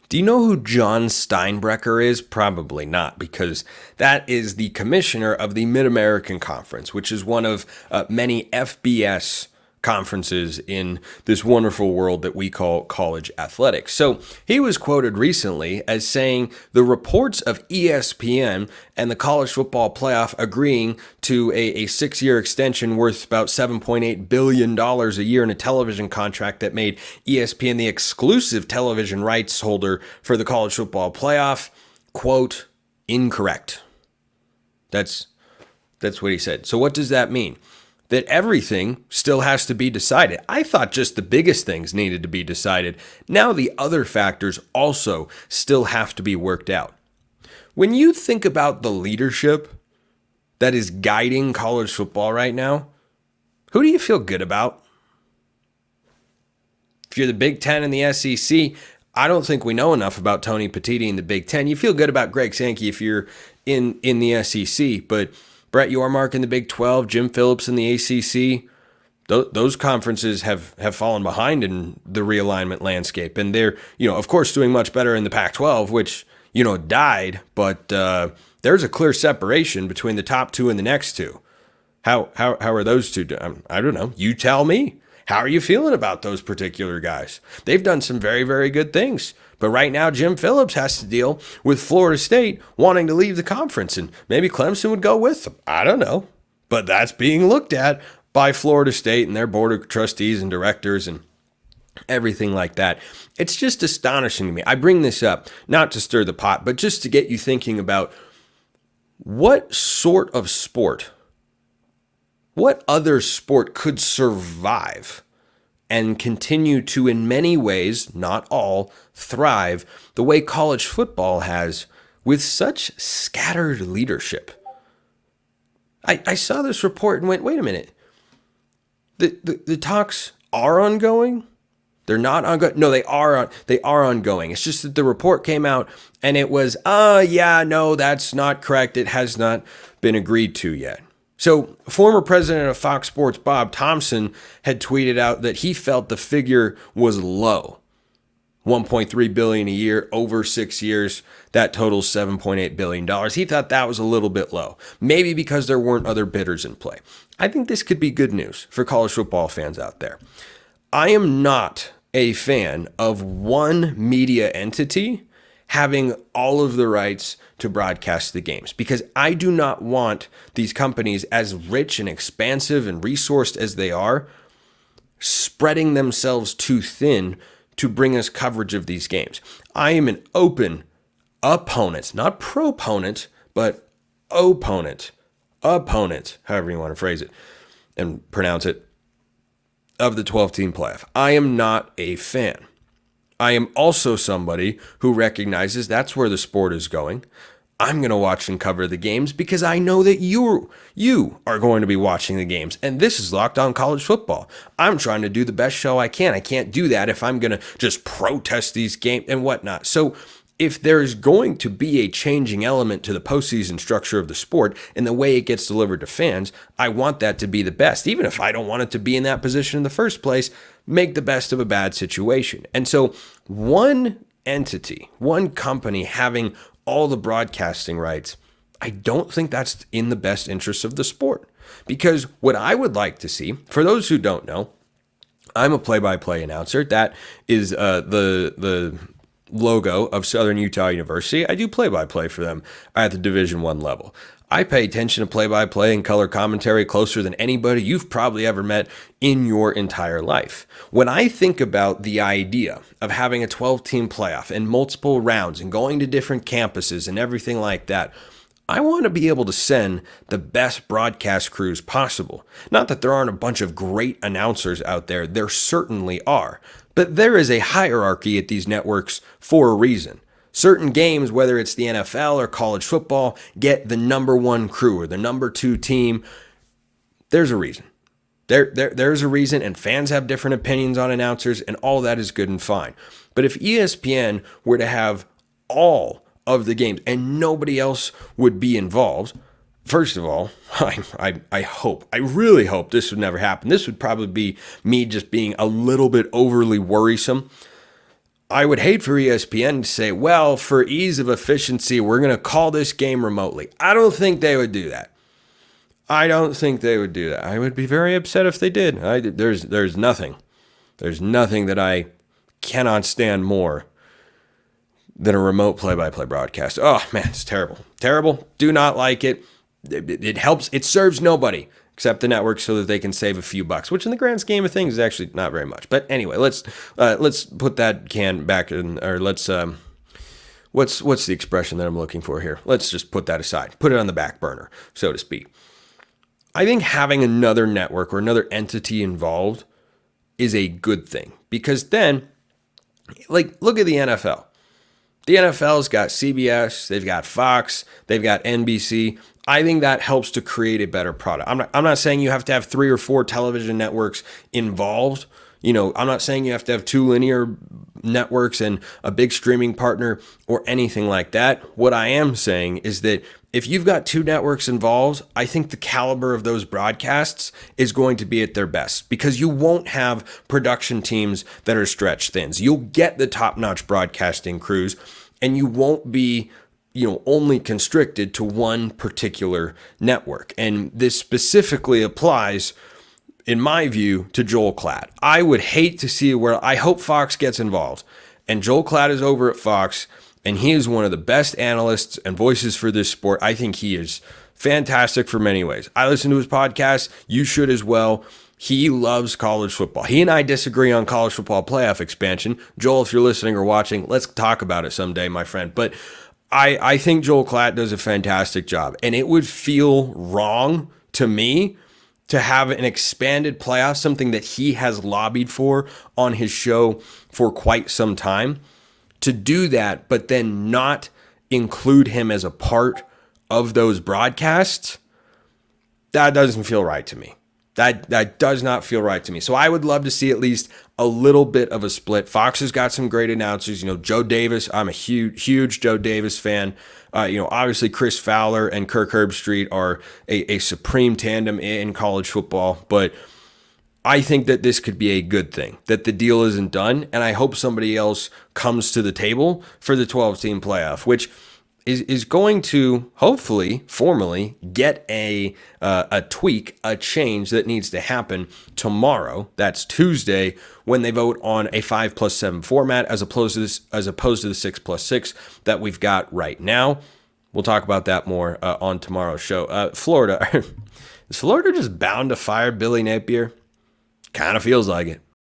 Do you know who Jon Steinbrecher is? Probably not, because that is the commissioner of the Mid-American Conference, which is one of many FBS conferences in this wonderful world that we call college athletics. So he was quoted recently as saying the reports of ESPN and the college football playoff agreeing to a 6-year extension worth about $7.8 billion a year in a television contract that made ESPN the exclusive television rights holder for the college football playoff, quote, incorrect. That's what he said. So what does that mean? That everything still has to be decided. I thought just the biggest things needed to be decided. Now the other factors also still have to be worked out. When you think about the leadership that is guiding college football right now, who do you feel good about? If you're the Big Ten and the SEC, I don't think we know enough about Tony Petitti in the Big Ten. You feel good about Greg Sankey if you're in the SEC, but Brett Yormark in the Big 12, Jim Phillips in the ACC, those conferences have fallen behind in the realignment landscape. And they're, of course, doing much better in the Pac-12, which, died. But there's a clear separation between the top two and the next two. How are those two doing? I don't know. You tell me. How are you feeling about those particular guys? They've done some very, very good things. But right now, Jim Phillips has to deal with Florida State wanting to leave the conference, and maybe Clemson would go with them. I don't know. But that's being looked at by Florida State and their board of trustees and directors and everything like that. It's just astonishing to me. I bring this up not to stir the pot, but just to get you thinking about what sort of sport, what other sport could survive and continue to, in many ways, not all, thrive the way college football has with such scattered leadership. I saw this report and went, wait a minute. The talks are ongoing? They're not ongoing? No, they are ongoing. It's just that the report came out and it was, no, that's not correct. It has not been agreed to yet. So former president of Fox Sports, Bob Thompson, had tweeted out that he felt the figure was low. $1.3 billion a year over 6 years. That totals $7.8 billion. He thought that was a little bit low, maybe because there weren't other bidders in play. I think this could be good news for college football fans out there. I am not a fan of one media entity having all of the rights to broadcast the games, because I do not want these companies, as rich and expansive and resourced as they are, spreading themselves too thin to bring us coverage of these games. I am an open opponent, not proponent, but opponent, however you want to phrase it and pronounce it, of the 12-team playoff. I am not a fan. I am also somebody who recognizes that's where the sport is going. I'm going to watch and cover the games because I know that you are going to be watching the games. And this is Locked On College Football. I'm trying to do the best show I can. I can't do that if I'm going to just protest these games and whatnot. So if there's going to be a changing element to the postseason structure of the sport and the way it gets delivered to fans, I want that to be the best. Even if I don't want it to be in that position in the first place, make the best of a bad situation. And so one entity, one company having all the broadcasting rights, I don't think that's in the best interest of the sport. Because what I would like to see, for those who don't know, I'm a play-by-play announcer. That is the logo of Southern Utah University. I do play-by-play for them at the Division I level. I pay attention to play-by-play and color commentary closer than anybody you've probably ever met in your entire life. When I think about the idea of having a 12-team playoff and multiple rounds and going to different campuses and everything like that, I want to be able to send the best broadcast crews possible. Not that there aren't a bunch of great announcers out there. There certainly are. But there is a hierarchy at these networks for a reason. Certain games, whether it's the NFL or college football, get the number one crew or the number two team. There's a reason. There's a reason, and fans have different opinions on announcers, and all that is good and fine. But if ESPN were to have all of the games and nobody else would be involved, first of all, I really hope this would never happen. This would probably be me just being a little bit overly worrisome. I would hate for ESPN to say, well, for ease of efficiency, we're going to call this game remotely. I don't think they would do that. I don't think they would do that. I would be very upset if they did. There's nothing. There's nothing that I cannot stand more than a remote play-by-play broadcast. Oh, man, it's terrible. Terrible. Do not like it. It helps. It serves nobody except the network so that they can save a few bucks, which in the grand scheme of things is actually not very much. But anyway, let's put that can back in, or let's what's the expression that I'm looking for here? Let's just put that aside. Put it on the back burner, so to speak. I think having another network or another entity involved is a good thing, because then, like, look at the NFL. The NFL's got CBS, they've got Fox, they've got NBC. I think that helps to create a better product. I'm not saying you have to have 3 or 4 television networks involved. I'm not saying you have to have 2 linear networks and a big streaming partner or anything like that. What I am saying is that if you've got 2 networks involved, I think the caliber of those broadcasts is going to be at their best, because you won't have production teams that are stretched thin. You'll get the top-notch broadcasting crews, and you won't be only constricted to one particular network. And this specifically applies, in my view, to Joel Klatt. I would hate to see where I hope Fox gets involved, and Joel Klatt is over at Fox, and he is one of the best analysts and voices for this sport. I think he is fantastic for many ways. I listen to his podcast. You should as well. He loves college football. He and I disagree on college football playoff expansion. Joel, if you're listening or watching, let's talk about it someday, my friend. But I think Joel Klatt does a fantastic job, and it would feel wrong to me to have an expanded playoff, something that he has lobbied for on his show for quite some time, to do that, but then not include him as a part of those broadcasts. That doesn't feel right to me. That does not feel right to me. So I would love to see at least a little bit of a split. Fox has got some great announcers. Joe Davis. I'm a huge Joe Davis fan. Obviously Chris Fowler and Kirk Herbstreit are a supreme tandem in college football. But I think that this could be a good thing, that the deal isn't done. And I hope somebody else comes to the table for the 12-team playoff, which is going to hopefully formally get a tweak, a change that needs to happen tomorrow. That's Tuesday, when they vote on a 5+7 format as opposed to the 6+6 that we've got right now. We'll talk about that more on tomorrow's show. Florida, is Florida just bound to fire Billy Napier? Kind of feels like it.